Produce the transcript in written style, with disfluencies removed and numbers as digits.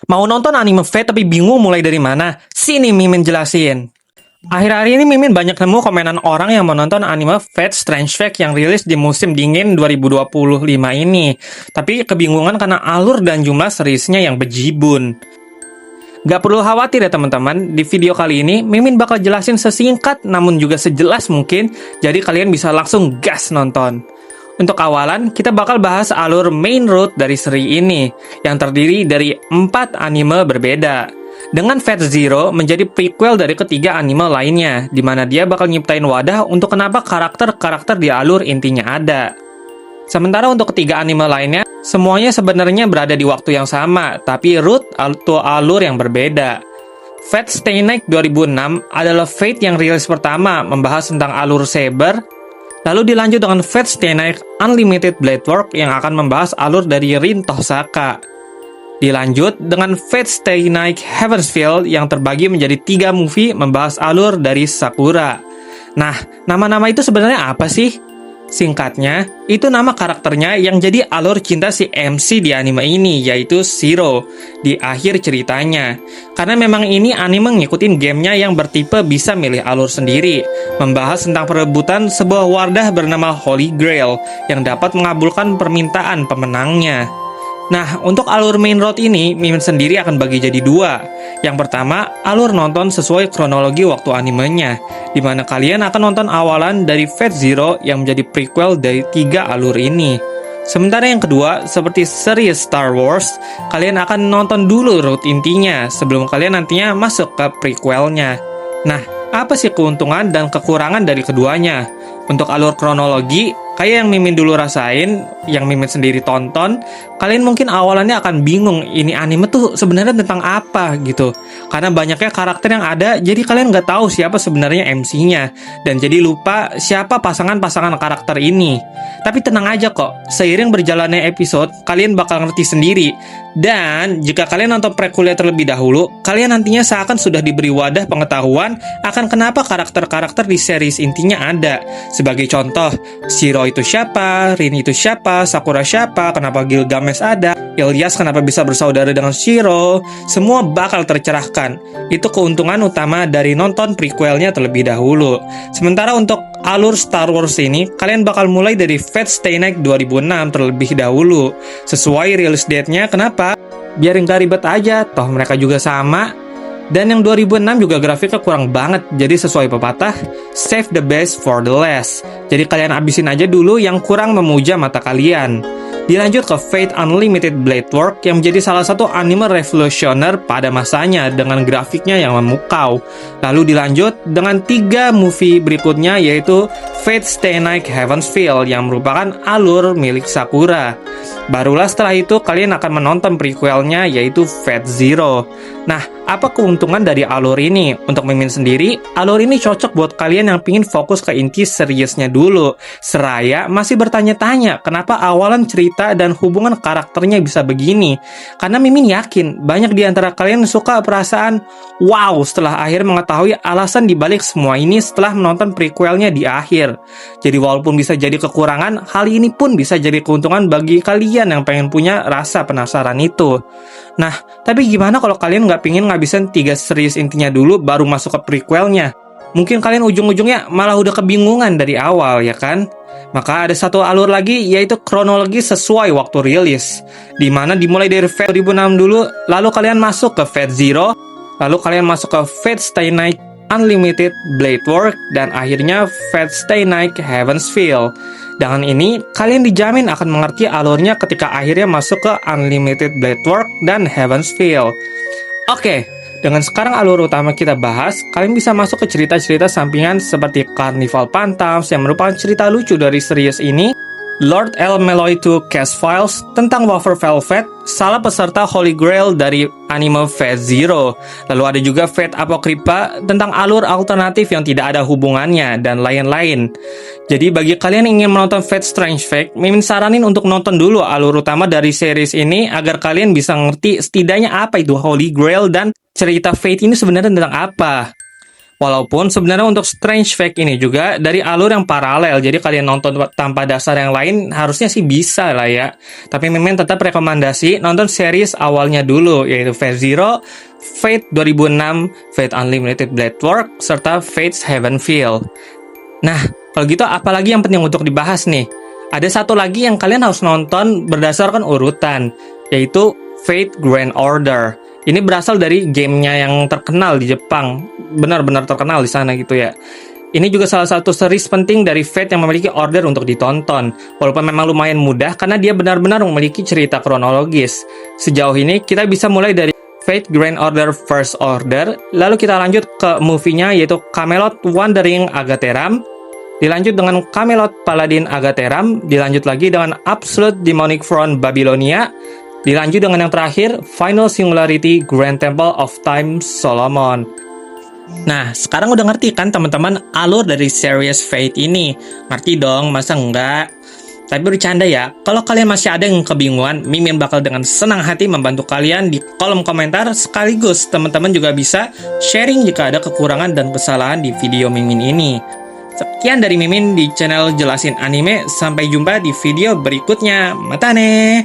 Mau nonton anime Fate tapi bingung mulai dari mana? Sini Mimin jelasin. Akhir-akhir ini Mimin banyak nemu komenan orang yang menonton anime Fate Strange Fate yang rilis di musim dingin 2025 ini. Tapi kebingungan karena alur dan jumlah seriesnya yang bejibun. Gak perlu khawatir ya teman-teman, di video kali ini Mimin bakal jelasin sesingkat namun juga sejelas mungkin, jadi kalian bisa langsung gas nonton. Untuk awalan, kita bakal bahas alur main road dari seri ini, yang terdiri dari 4 anime berbeda. Dengan Fate Zero menjadi prequel dari ketiga anime lainnya, di mana dia bakal nyiptain wadah untuk kenapa karakter-karakter di alur intinya ada. Sementara untuk ketiga anime lainnya, semuanya sebenarnya berada di waktu yang sama, tapi root atau alur yang berbeda. Fate Stay Night 2006 adalah Fate yang rilis pertama membahas tentang alur Saber. Lalu dilanjut dengan Fate Stay Night Unlimited Blade Work yang akan membahas alur dari Rin Tosaka. Dilanjut dengan Fate Stay Night Heaven's Feel yang terbagi menjadi 3 movie membahas alur dari Sakura. Nah, nama-nama itu sebenarnya apa sih? Singkatnya, itu nama karakternya yang jadi alur cinta si MC di anime ini, yaitu Shiro, di akhir ceritanya. Karena memang ini anime ngikutin gamenya yang bertipe bisa milih alur sendiri, membahas tentang perebutan sebuah wadah bernama Holy Grail, yang dapat mengabulkan permintaan pemenangnya. Nah, untuk alur main road ini, Mimin sendiri akan bagi jadi 2. Yang pertama, alur nonton sesuai kronologi waktu animenya, di mana kalian akan nonton awalan dari Fate Zero yang menjadi prequel dari 3 alur ini. Sementara yang kedua, seperti series Star Wars, kalian akan nonton dulu road intinya sebelum kalian nantinya masuk ke prequelnya. Nah, apa sih keuntungan dan kekurangan dari keduanya? Untuk alur kronologi, kayak yang Mimin dulu rasain, yang Mimin sendiri tonton, kalian mungkin awalannya akan bingung, ini anime tuh sebenarnya tentang apa gitu. Karena banyaknya karakter yang ada, jadi kalian nggak tahu siapa sebenarnya MC-nya. Dan jadi lupa siapa pasangan-pasangan karakter ini. Tapi tenang aja kok, seiring berjalannya episode, kalian bakal ngerti sendiri. Dan jika kalian nonton prequelnya terlebih dahulu, kalian nantinya seakan sudah diberi wadah pengetahuan akan kenapa karakter-karakter di series intinya ada. Sebagai contoh, Shiro itu siapa, Rin itu siapa, Sakura siapa, kenapa Gilgamesh ada, Ilyas kenapa bisa bersaudara dengan Shiro, semua bakal tercerahkan. Itu keuntungan utama dari nonton prequelnya terlebih dahulu. Sementara untuk alur Star Wars ini, kalian bakal mulai dari Fate Stay Night 2006 terlebih dahulu. Sesuai release date-nya, kenapa? Biar nggak ribet aja, toh mereka juga sama. Dan yang 2006 juga grafiknya kurang banget, jadi sesuai pepatah, save the best for the last. Jadi kalian abisin aja dulu yang kurang memuja mata kalian. Dilanjut ke Fate Unlimited Blade Work yang menjadi salah satu anime revolusioner pada masanya dengan grafiknya yang memukau. Lalu dilanjut dengan 3 movie berikutnya yaitu Fate Stay Night Heaven's Feel yang merupakan alur milik Sakura. Barulah setelah itu kalian akan menonton prequelnya yaitu Fate Zero. Nah, apa keuntungan dari alur ini? Untuk Mimin sendiri, alur ini cocok buat kalian yang pingin fokus ke inti seriesnya dulu. Seraya masih bertanya-tanya kenapa awalan cerita dan hubungan karakternya bisa begini. Karena Mimin yakin banyak di antara kalian suka perasaan wow setelah akhir mengetahui alasan dibalik semua ini setelah menonton prequelnya di akhir. Jadi walaupun bisa jadi kekurangan, hal ini pun bisa jadi keuntungan bagi kalian yang pengen punya rasa penasaran itu. Nah, tapi gimana kalau kalian nggak pingin ngabisin 3 series intinya dulu baru masuk ke prequelnya? Mungkin kalian ujung-ujungnya malah udah kebingungan dari awal, ya kan? Maka ada satu alur lagi, yaitu kronologi sesuai waktu rilis. Dimana dimulai dari Fate 2006 dulu, lalu kalian masuk ke Fate Zero, lalu kalian masuk ke Fate Stay Night Unlimited Blade Work, dan akhirnya Fate Stay Night Heaven's Feel. Dengan ini, kalian dijamin akan mengerti alurnya ketika akhirnya masuk ke Unlimited Blade Work dan Heaven's Feel. Oke, dengan sekarang alur utama kita bahas, kalian bisa masuk ke cerita-cerita sampingan seperti Carnival Phantoms yang merupakan cerita lucu dari series ini, Lord L. Malloy 2 Case Files tentang Wafer Velvet, salah peserta Holy Grail dari anime Fate Zero. Lalu ada juga Fate Apocrypha tentang alur alternatif yang tidak ada hubungannya, dan lain-lain. Jadi bagi kalian yang ingin menonton Fate Strange Fate, Mimin saranin untuk nonton dulu alur utama dari series ini agar kalian bisa ngerti setidaknya apa itu Holy Grail dan cerita Fate ini sebenarnya tentang apa. Walaupun sebenarnya untuk Strange Fact ini juga dari alur yang paralel, jadi kalian nonton tanpa dasar yang lain harusnya sih bisa lah ya. Tapi Mimin tetap rekomendasi nonton series awalnya dulu, yaitu Fate Zero, Fate 2006, Fate Unlimited Blade Work, serta Fate's Heavenfield. Nah, kalau gitu apalagi yang penting untuk dibahas nih? Ada satu lagi yang kalian harus nonton berdasarkan urutan, yaitu Fate Grand Order. Ini berasal dari gamenya yang terkenal di Jepang, benar-benar terkenal di sana gitu ya. Ini juga salah satu series penting dari Fate yang memiliki order untuk ditonton, walaupun memang lumayan mudah karena dia benar-benar memiliki cerita kronologis. Sejauh ini kita bisa mulai dari Fate Grand Order First Order, lalu kita lanjut ke movie-nya yaitu Camelot Wandering Agateram, dilanjut dengan Camelot Paladin Agateram, dilanjut lagi dengan Absolute Demonic Throne Babylonia, dilanjut dengan yang terakhir, Final Singularity Grand Temple of Time Solomon. Nah, sekarang udah ngerti kan teman-teman alur dari series Fate ini? Ngerti dong, masa enggak? Tapi bercanda ya, kalau kalian masih ada yang kebingungan, Mimin bakal dengan senang hati membantu kalian di kolom komentar, sekaligus teman-teman juga bisa sharing jika ada kekurangan dan kesalahan di video Mimin ini. Sekian dari Mimin di channel Jelasin Anime, sampai jumpa di video berikutnya. Matane!